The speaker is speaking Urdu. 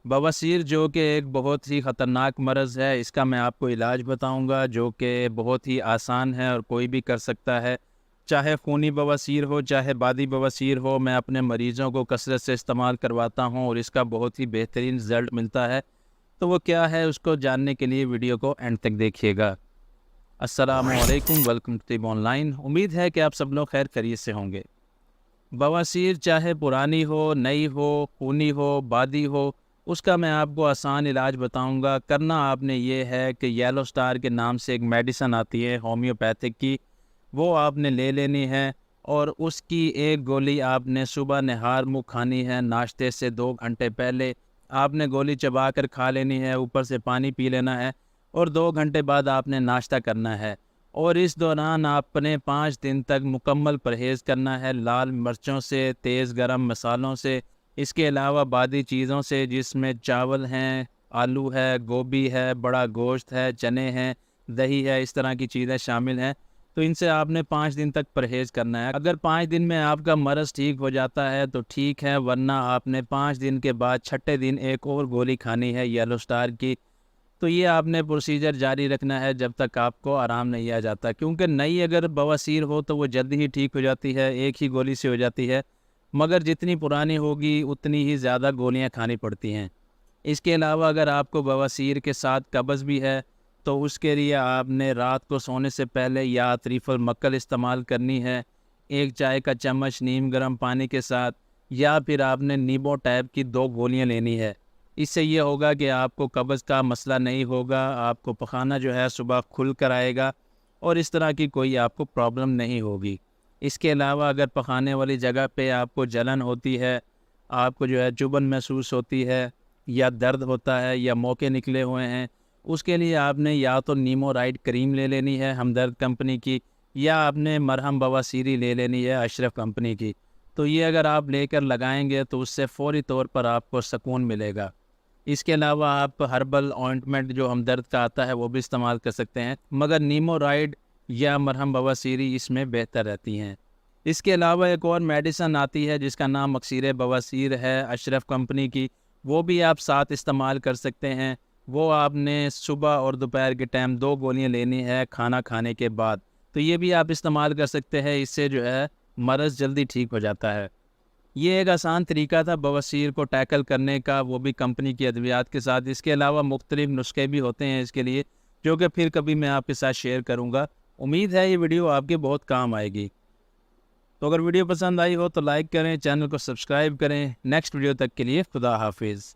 بواسیر جو کہ ایک بہت ہی خطرناک مرض ہے، اس کا میں آپ کو علاج بتاؤں گا جو کہ بہت ہی آسان ہے اور کوئی بھی کر سکتا ہے۔ چاہے خونی بواسیر ہو، چاہے بادی بواسیر ہو، میں اپنے مریضوں کو کثرت سے استعمال کرواتا ہوں اور اس کا بہت ہی بہترین رزلٹ ملتا ہے۔ تو وہ کیا ہے، اس کو جاننے کے لیے ویڈیو کو اینڈ تک دیکھیے گا۔ السلام علیکم، ویلکم ٹو طب آن لائن۔ امید ہے کہ آپ سب لوگ خیر خیریت سے ہوں گے۔ بواسیر چاہے پرانی ہو، نئی ہو، خونی ہو، بادی ہو، اس کا میں آپ کو آسان علاج بتاؤں گا۔ کرنا آپ نے یہ ہے کہ یلو سٹار کے نام سے ایک میڈیسن آتی ہے ہومیوپیتھک کی، وہ آپ نے لے لینی ہے اور اس کی ایک گولی آپ نے صبح نہار منہ کھانی ہے۔ ناشتے سے 2 گھنٹے پہلے آپ نے گولی چبا کر کھا لینی ہے، اوپر سے پانی پی لینا ہے اور 2 گھنٹے بعد آپ نے ناشتہ کرنا ہے۔ اور اس دوران آپ نے 5 دن تک مکمل پرہیز کرنا ہے، لال مرچوں سے، تیز گرم مسالوں سے، اس کے علاوہ بادی چیزوں سے جس میں چاول ہیں، آلو ہے، گوبھی ہے، بڑا گوشت ہے، چنے ہیں، دہی ہے، اس طرح کی چیزیں شامل ہیں۔ تو ان سے آپ نے 5 دن تک پرہیز کرنا ہے۔ اگر 5 دن میں آپ کا مرض ٹھیک ہو جاتا ہے تو ٹھیک ہے، ورنہ آپ نے 5 دن کے بعد چھٹے دن ایک اور گولی کھانی ہے یلو سٹار کی۔ تو یہ آپ نے پروسیجر جاری رکھنا ہے جب تک آپ کو آرام نہیں آ جاتا، کیونکہ نئی اگر بواسیر ہو تو وہ جلد ہی ٹھیک ہو جاتی ہے، ایک ہی گولی سے ہو جاتی ہے، مگر جتنی پرانی ہوگی اتنی ہی زیادہ گولیاں کھانی پڑتی ہیں۔ اس کے علاوہ اگر آپ کو بواسیر کے ساتھ قبض بھی ہے تو اس کے لیے آپ نے رات کو سونے سے پہلے یا طریف المکل استعمال کرنی ہے، 1 چائے کا چمچ نیم گرم پانی کے ساتھ، یا پھر آپ نے نیبو ٹائپ کی 2 گولیاں لینی ہے۔ اس سے یہ ہوگا کہ آپ کو قبض کا مسئلہ نہیں ہوگا، آپ کو پخانہ جو ہے صبح کھل کر آئے گا اور اس طرح کی کوئی آپ کو پرابلم نہیں ہوگی۔ اس کے علاوہ اگر پخانے والی جگہ پہ آپ کو جلن ہوتی ہے، آپ کو جو ہے چبھن محسوس ہوتی ہے یا درد ہوتا ہے یا موقع نکلے ہوئے ہیں، اس کے لیے آپ نے یا تو نیمو رائٹ کریم لے لینی ہے ہمدرد کمپنی کی، یا آپ نے مرہم بواسیری لے لینی ہے اشرف کمپنی کی۔ تو یہ اگر آپ لے کر لگائیں گے تو اس سے فوری طور پر آپ کو سکون ملے گا۔ اس کے علاوہ آپ ہربل آئنٹمنٹ جو ہمدرد کا آتا ہے وہ بھی استعمال کر سکتے ہیں، مگر نیمو رائڈ یا مرہم بواسیری اس میں بہتر رہتی ہیں۔ اس کے علاوہ ایک اور میڈیسن آتی ہے جس کا نام اکسیر بواسیر ہے اشرف کمپنی کی، وہ بھی آپ ساتھ استعمال کر سکتے ہیں۔ وہ آپ نے صبح اور دوپہر کے ٹائم 2 گولیاں لینی ہے کھانا کھانے کے بعد، تو یہ بھی آپ استعمال کر سکتے ہیں، اس سے جو ہے مرض جلدی ٹھیک ہو جاتا ہے۔ یہ ایک آسان طریقہ تھا بواسیر کو ٹیکل کرنے کا، وہ بھی کمپنی کی ادویات کے ساتھ۔ اس کے علاوہ مختلف نسخے بھی ہوتے ہیں اس کے لیے، جو کہ پھر کبھی میں آپ کے ساتھ شیئر کروں گا۔ امید ہے یہ ویڈیو آپ کے بہت کام آئے گی۔ تو اگر ویڈیو پسند آئی ہو تو لائک کریں، چینل کو سبسکرائب کریں۔ نیکسٹ ویڈیو تک کے لیے خدا حافظ۔